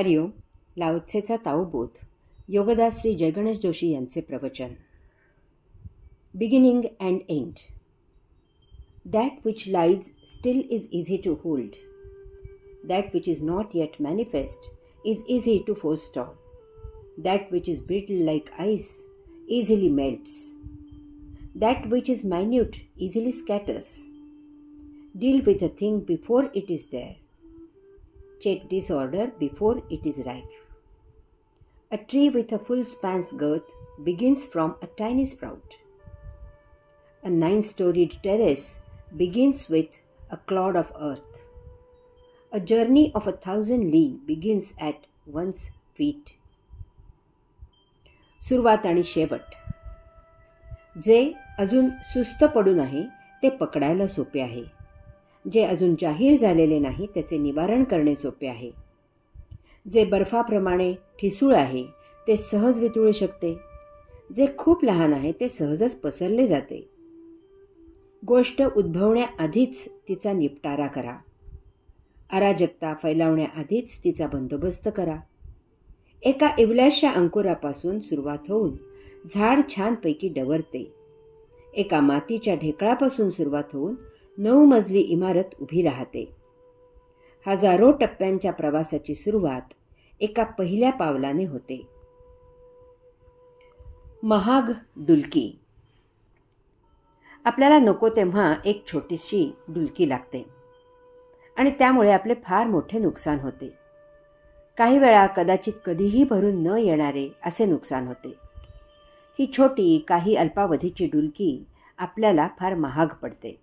हरिओम. लाओत्सेचा ताओबोध. योगदास श्री जयगणेश जोशी यांचे प्रवचन. Beginning and end. That which lies still is easy to hold. That which is not yet manifest is easy to forestall. That which is brittle like ice easily melts. That which is minute easily scatters. Deal with a thing before it is there. Check disorder before it is ripe. A tree with a full span's girth begins from a tiny sprout. A 9-storied terrace begins with a clod of earth. A journey of 1,000 li begins at one's feet. सुरुवात आणि शेवट. जे अजून सुस्त पडून आहे ते पकडायला सोपे आहे. जे अजून जाहीर झालेले नाही त्याचे निवारण करणे सोपे आहे. जे बर्फाप्रमाणे ठिसूळ आहे ते सहज वितळू शकते. जे खूप लहान आहे ते सहजच पसरले जाते. गोष्ट उद्भवण्याआधीच तिचा निपटारा करा. अराजकता फैलावण्याआधीच तिचा बंदोबस्त करा. एका इवल्याशा अंकुरापासून सुरुवात होऊन झाड छानपैकी डवरते. एका मातीच्या ढेकळापासून सुरुवात होऊन 9 मजली इमारत उभी राहते. हजारो टप्प्यांच्या प्रवासाची सुरुवात एका पहिल्या पावलाने होते. महाग डुलकी. आपल्याला नको तेव्हा एक छोटीशी डुलकी लागते आणि त्यामुळे आपले फार मोठे नुकसान होते. काही वेळा कदाचित कधीही भरून न येणारे असे नुकसान होते. ही छोटी काही अल्पावधीची डुलकी आपल्याला फार महाग पडते.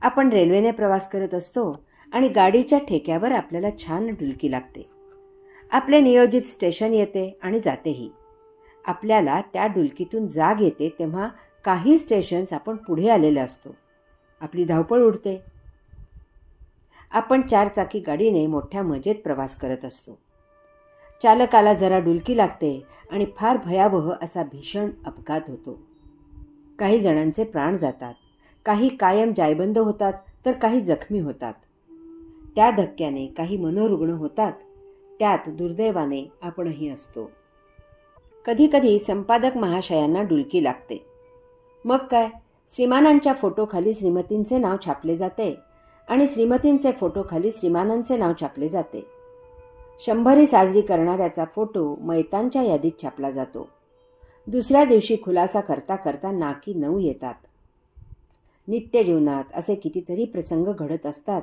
आपण रेल्वेने प्रवास करत असतो आणि गाडीच्या ठेक्यावर आपल्याला छान डुलकी लागते. आपले नियोजित स्टेशन येते आणि जातेही. आपल्याला त्या डुलकीतून जाग येते तेव्हा काही स्टेशन्स आपण पुढे आलेले असतो. आपली धावपळ उडते. आपण 4 चाकी गाडीने मोठ्या मजेत प्रवास करत असतो. चालकाला जरा डुलकी लागते आणि फार भयावह असा भीषण अपघात होतो. काही जणांचे प्राण जातात. काही कायम जायबंद होतात तर काही जखमी होतात. त्या धक्क्याने काही मनोरुग्ण होतात. त्यात दुर्दैवाने आपणही असतो. कधीकधी संपादक महाशयांना डुलकी लागते. मग काय, श्रीमानांच्या फोटोखाली श्रीमतींचे नाव छापले जाते आणि श्रीमतींचे फोटोखाली श्रीमानांचे नाव छापले जाते. 100 साजरी करणाऱ्याचा फोटो मैतांच्या यादीत छापला जातो. दुसऱ्या दिवशी खुलासा करता करता नाकी 9 येतात. नित्य जीवनात असे कितीतरी प्रसंग घडत असतात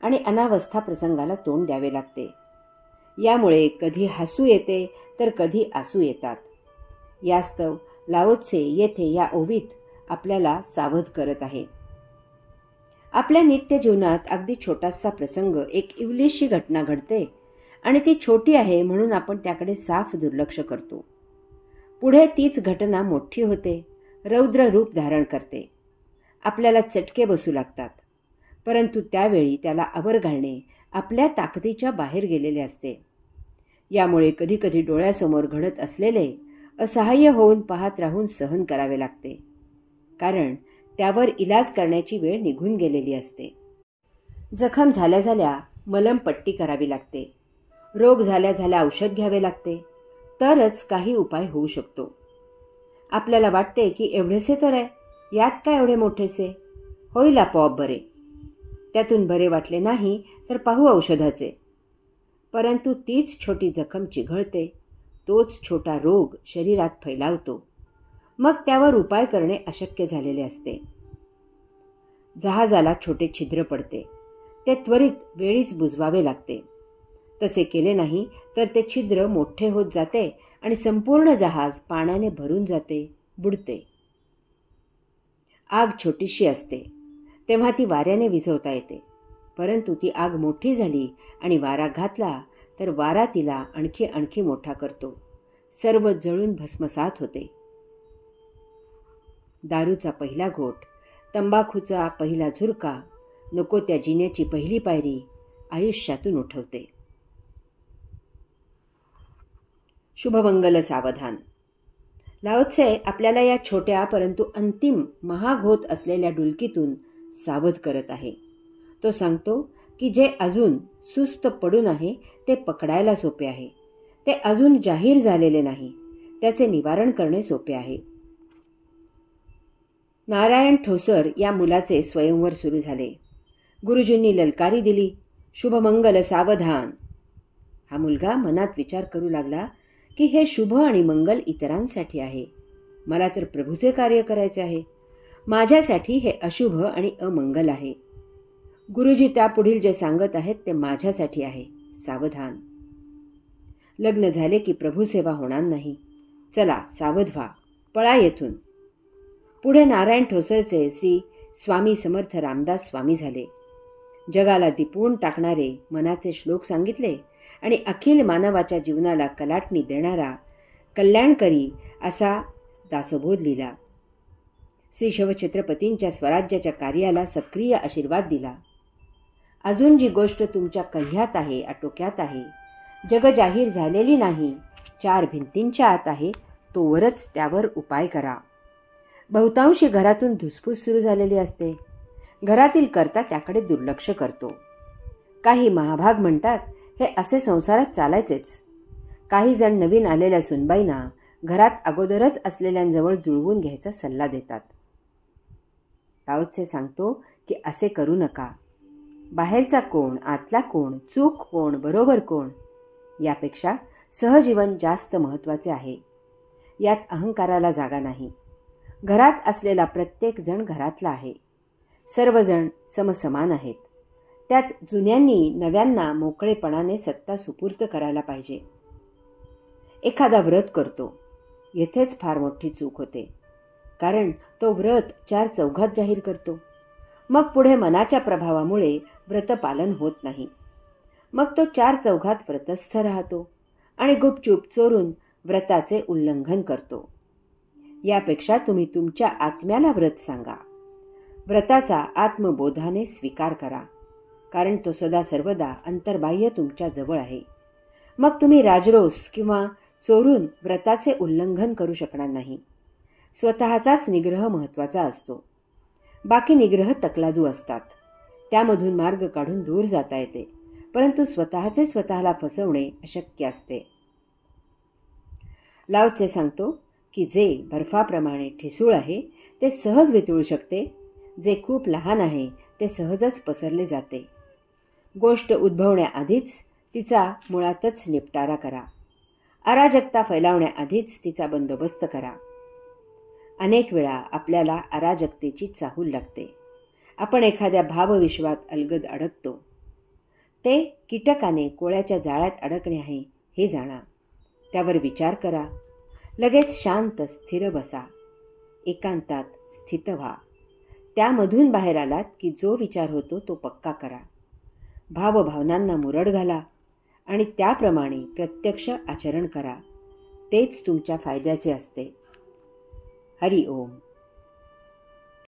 आणि अनावस्था प्रसंगाला तोंड द्यावे लागते. यामुळे कधी हसू येते तर कधी आसू येतात. यास्तव लाओत्से येथे या ओवीत आपल्याला सावध करत आहे. आपल्या नित्य जीवनात अगदी छोटासा प्रसंग, एक इवलीशी घटना घडते आणि ती छोटी आहे म्हणून आपण त्याकडे साफ दुर्लक्ष करतो. पुढे तीच घटना मोठी होते, रौद्र रूप धारण करते. आपल्याला चटके बसू लागतात. परंतु त्यावेळी त्याला आवर घालणे आपल्या ताकदीच्या बाहेर गेलेले असते. यामुळे कधीकधी डोळ्यासमोर घडत असलेले असहाय्य होऊन पाहत राहून सहन करावे लागते. कारण त्यावर इलाज करण्याची वेळ निघून गेलेली असते. जखम झाल्या झाल्या मलमपट्टी करावी लागते. रोग झाल्या झाल्या औषध घ्यावे लागते. तरच काही उपाय होऊ शकतो. आपल्याला वाटते की एवढेसे तर आहे, यात काय एवढे मोठेसे, होईल आपोआप बरे. त्यातून बरे वाटले नाही तर पाहू औषधाचे. परंतु तीच छोटी जखम चिघळते. तोच छोटा रोग शरीरात फैलावतो. मग त्यावर उपाय करणे अशक्य झालेले असते. जहाजाला छोटे छिद्र पडते. ते त्वरित वेळीच बुजवावे लागते. तसे केले नाही तर ते छिद्र मोठे होत जाते आणि संपूर्ण जहाज पाण्याने भरून जाते, बुडते. आग छोटीशी असते तेव्हा ती वाऱ्याने विझवता येते. परंतु ती आग मोठी झाली आणि वारा घातला तर वारा तिला आणखी आणखी मोठा करतो. सर्व जळून भस्मसात होते. दारूचा पहिला घोट, तंबाखूचा पहिला झुरका, नको त्या जिन्याची पहिली पायरी आयुष्यातून उठवते. शुभमंगल सावधान. लाओत्से आपल्याला या छोट्या परंतु अंतिम महाग होत असलेल्या डुलकीतून सावध करत आहे. तो सांगतो की जे अजून सुस्त पडून आहे ते पकडायला सोपे आहे. ते अजून जाहीर झालेले नाही, त्याचे निवारण करणे सोपे आहे. नारायण ठोसर या मुलाचे स्वयंवर सुरू झाले. गुरुजींनी ललकारी दिली, शुभमंगल सावधान. हा मुलगा मनात विचार करू लागला की हे शुभ आणि मंगल इतरांसाठी आहे, मला तर प्रभूचे कार्य करायचे आहे. माझ्यासाठी हे अशुभ आणि अमंगल आहे. गुरुजी त्यापुढील जे सांगत आहेत ते माझ्यासाठी आहे, सावधान. लग्न झाले की प्रभुसेवा होणार नाही. चला सावध व्हा, पळा येथून. पुढे नारायण ठोसरचे श्री स्वामी समर्थ रामदास स्वामी झाले. जगाला दिपवून टाकणारे मनाचे श्लोक सांगितले आणि अखिल मानवाच्या जीवनाला कलाटणी देणारा कल्याणकरी असा दासोबोध लिहिला. श्री शिवछत्रपतींच्या स्वराज्याच्या कार्याला सक्रिय आशीर्वाद दिला. अजून जी गोष्ट तुमच्या कह्यात आहे, आटोक्यात आहे, जग जाहीर झालेली नाही, 4 भिंतींच्या आत आहे, तोवरच त्यावर उपाय करा. बहुतांशी घरातून धुसफूस सुरू झालेली असते. घरातील कर्ता त्याकडे दुर्लक्ष करतो. काही महाभाग म्हणतात हे असे संसारात चालायचेच. काही जण नवीन आलेल्या सुनबाईंना घरात अगोदरच असलेल्यांजवळ जुळवून घ्यायचा सल्ला देतात. लाओत्से सांगतो की असे करू नका. बाहेरचा कोण, आतला कोण, चूक कोण, बरोबर कोण, यापेक्षा सहजीवन जास्त महत्त्वाचे आहे. यात अहंकाराला जागा नाही. घरात असलेला प्रत्येक जण घरातला आहे. सर्वजण समसमान आहेत. त्यात जुन्यांनी नव्यांना मोकळेपणाने सत्ता सुपूर्द करायला पाहिजे. एखादा व्रत करतो, येथेच फार मोठी चूक होते. कारण तो व्रत 4 चौघात जाहीर करतो. मग पुढे मनाच्या प्रभावामुळे व्रतपालन होत नाही. मग तो 4 चौघात व्रतस्थ राहतो आणि गुपचूप चोरून व्रताचे उल्लंघन करतो. यापेक्षा तुम्ही तुमच्या आत्म्याला व्रत सांगा. व्रताचा आत्मबोधाने स्वीकार करा, कारण तो सदा सर्वदा अंतर्बाह्य तुमच्या जवळ आहे. मग तुम्ही राजरोस किंवा चोरून व्रताचे उल्लंघन करू शकणार नाही. स्वतःचाच निग्रह महत्त्वाचा असतो. बाकी निग्रह तकलादू असतात. त्यामधून मार्ग काढून दूर जाता येते, परंतु स्वतःचे स्वतःला फसवणे अशक्य असते. लाओत्से सांगतो की जे बर्फाप्रमाणे ठिसूळ आहे ते सहज वितळू शकते, जे खूप लहान आहे ते सहजच पसरले जाते. गोष्ट उद्भवण्याआधीच तिचा मुळातच निपटारा करा. अराजकता फैलावण्याआधीच तिचा बंदोबस्त करा. अनेक वेळा आपल्याला अराजकतेची चाहूल लागते. आपण एखाद्या भावविश्वात अलगद अडकतो. ते कीटकाने कोळ्याच्या जाळ्यात अडकणे आहे हे जाणा. त्यावर विचार करा. लगेच शांत स्थिर बसा. एकांतात स्थित व्हा. त्यामधून बाहेर आलात की जो विचार होतो तो पक्का करा. भावभावनांना मुरड घाला आणि त्याप्रमाणे प्रत्यक्ष आचरण करा. तेच तुमच्या फायद्याचे असते. हरि ओम.